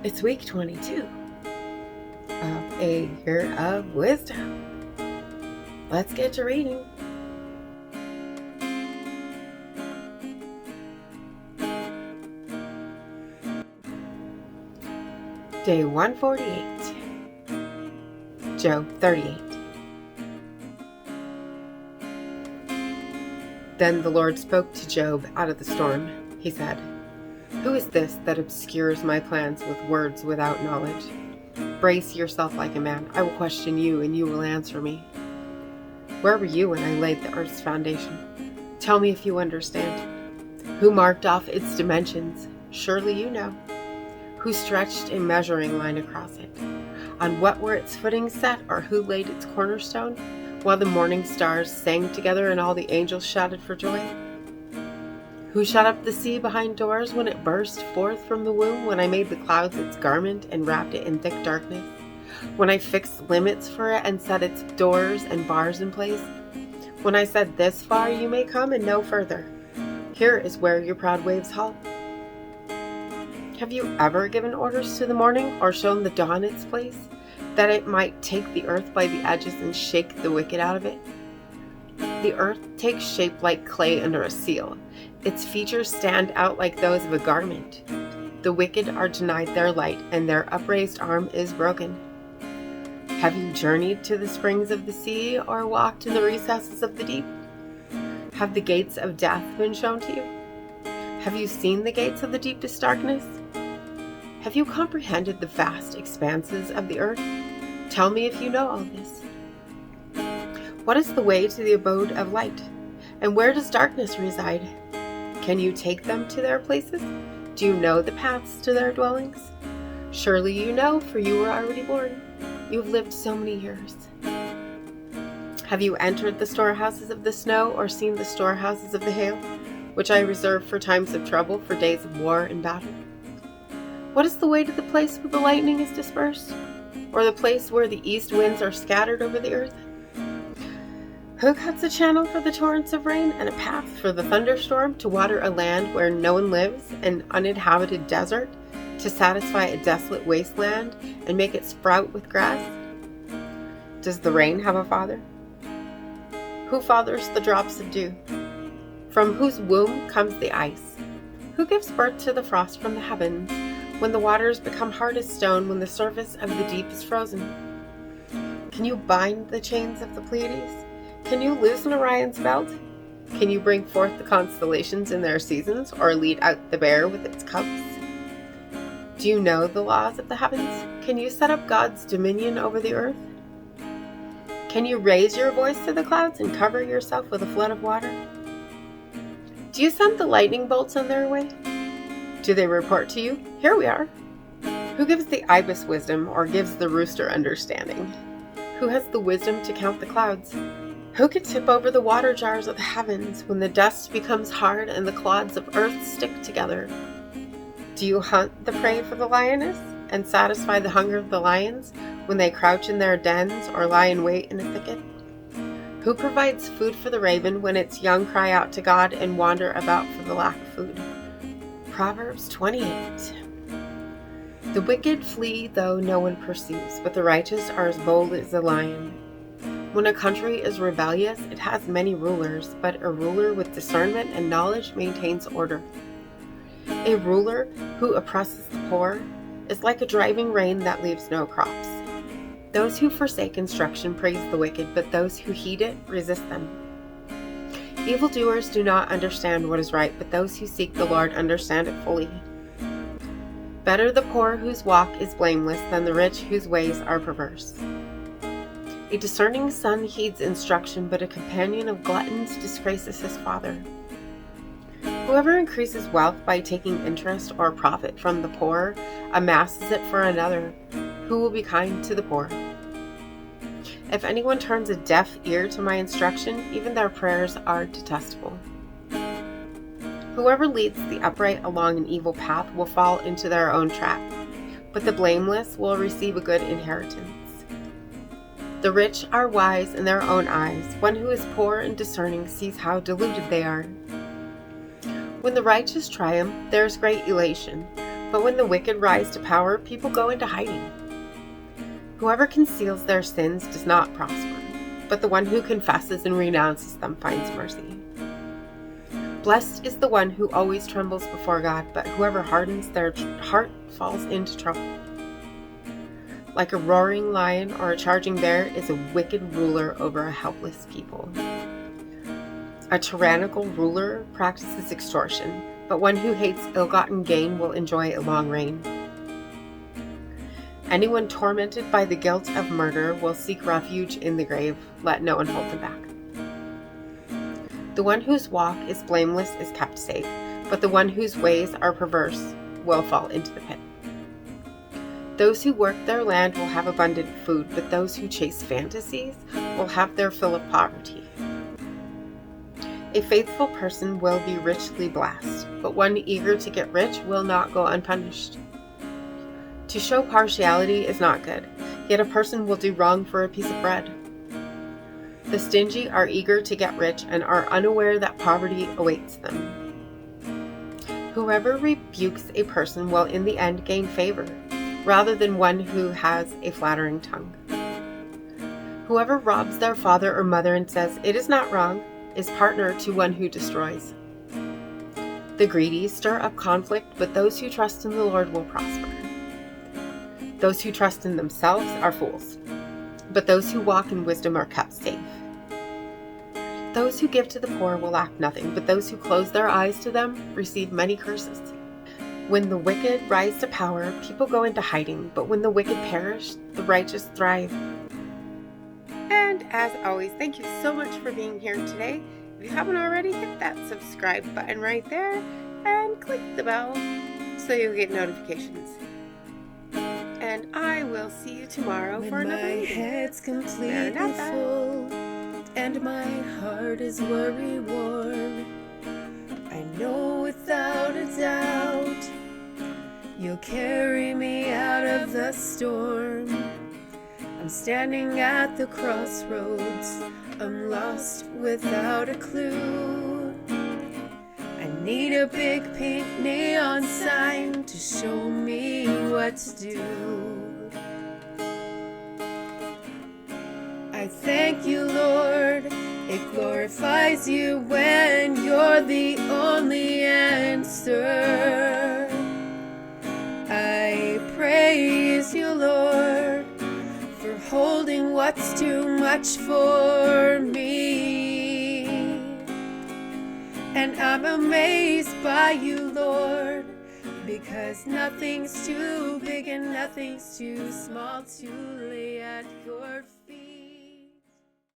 It's week 22 of a year of wisdom. Let's get to reading. Day 148, Job 38. Then the Lord spoke to Job out of the storm. He said, "Who is this that obscures my plans with words without knowledge? Brace yourself like a man. I will question you, and you will answer me. Where were you when I laid the earth's foundation? Tell me if you understand. Who marked off its dimensions? Surely you know. Who stretched a measuring line across it? On what were its footings set, or who laid its cornerstone? While the morning stars sang together and all the angels shouted for joy? Who shut up the sea behind doors when it burst forth from the womb, when I made the clouds its garment and wrapped it in thick darkness, when I fixed limits for it and set its doors and bars in place, when I said, 'This far you may come and no further. Here is where your proud waves halt.' Have you ever given orders to the morning, or shown the dawn its place, that it might take the earth by the edges and shake the wicked out of it? The earth takes shape like clay under a seal. Its features stand out like those of a garment. The wicked are denied their light, and their upraised arm is broken. Have you journeyed to the springs of the sea, or walked in the recesses of the deep? Have the gates of death been shown to you? Have you seen the gates of the deepest darkness? Have you comprehended the vast expanses of the earth? Tell me if you know all this. What is the way to the abode of light? And where does darkness reside? Can you take them to their places? Do you know the paths to their dwellings? Surely you know, for you were already born. You have lived so many years. Have you entered the storehouses of the snow, or seen the storehouses of the hail, which I reserve for times of trouble, for days of war and battle? What is the way to the place where the lightning is dispersed, or the place where the east winds are scattered over the earth? Who cuts a channel for the torrents of rain, and a path for the thunderstorm, to water a land where no one lives, an uninhabited desert, to satisfy a desolate wasteland, and make it sprout with grass? Does the rain have a father? Who fathers the drops of dew? From whose womb comes the ice? Who gives birth to the frost from the heavens, when the waters become hard as stone, when the surface of the deep is frozen? Can you bind the chains of the Pleiades? Can you loosen Orion's belt? Can you bring forth the constellations in their seasons, or lead out the bear with its cubs? Do you know the laws of the heavens? Can you set up God's dominion over the earth? Can you raise your voice to the clouds and cover yourself with a flood of water? Do you send the lightning bolts on their way? Do they report to you, 'Here we are'? Who gives the ibis wisdom, or gives the rooster understanding? Who has the wisdom to count the clouds? Who can tip over the water jars of the heavens, when the dust becomes hard and the clods of earth stick together? Do you hunt the prey for the lioness, and satisfy the hunger of the lions, when they crouch in their dens, or lie in wait in a thicket? Who provides food for the raven, when its young cry out to God and wander about for the lack of food? Proverbs 28. The wicked flee though no one pursues, but the righteous are as bold as a lion. When a country is rebellious, it has many rulers, but a ruler with discernment and knowledge maintains order. A ruler who oppresses the poor is like a driving rain that leaves no crops. Those who forsake instruction praise the wicked, but those who heed it resist them. Evildoers do not understand what is right, but those who seek the Lord understand it fully. Better the poor whose walk is blameless than the rich whose ways are perverse. A discerning son heeds instruction, but a companion of gluttons disgraces his father. Whoever increases wealth by taking interest or profit from the poor amasses it for another, who will be kind to the poor. If anyone turns a deaf ear to my instruction, even their prayers are detestable. Whoever leads the upright along an evil path will fall into their own trap, but the blameless will receive a good inheritance. The rich are wise in their own eyes. One who is poor and discerning sees how deluded they are. When the righteous triumph, there is great elation, but when the wicked rise to power, people go into hiding. Whoever conceals their sins does not prosper, but the one who confesses and renounces them finds mercy. Blessed is the one who always trembles before God, but whoever hardens their heart falls into trouble. Like a roaring lion or a charging bear is a wicked ruler over a helpless people. A tyrannical ruler practices extortion, but one who hates ill-gotten gain will enjoy a long reign. Anyone tormented by the guilt of murder will seek refuge in the grave. Let no one hold them back. The one whose walk is blameless is kept safe, but the one whose ways are perverse will fall into the pit. Those who work their land will have abundant food, but those who chase fantasies will have their fill of poverty. A faithful person will be richly blessed, but one eager to get rich will not go unpunished. To show partiality is not good, yet a person will do wrong for a piece of bread. The stingy are eager to get rich and are unaware that poverty awaits them. Whoever rebukes a person will in the end gain favor, rather than one who has a flattering tongue. Whoever robs their father or mother and says, "It is not wrong," is partner to one who destroys. The greedy stir up conflict, but those who trust in the Lord will prosper. Those who trust in themselves are fools, but those who walk in wisdom are kept safe. Those who give to the poor will lack nothing, but those who close their eyes to them receive many curses. When the wicked rise to power, people go into hiding, but when the wicked perish, the righteous thrive. And as always, thank you so much for being here today. If you haven't already, hit that subscribe button right there and click the bell so you'll get notifications. And I will see you tomorrow for another When my reading. head's completely full and my heart is worry-worn, I know without a doubt you'll carry me out of the storm. I'm standing at the crossroads, I'm lost without a clue. I need a big pink neon sign to show me what to do. I thank you, Lord, it glorifies you when you're the only answer. I praise you, Lord, for holding what's too much for me. And I'm amazed by you, Lord, because nothing's too big and nothing's too small to lay at your feet.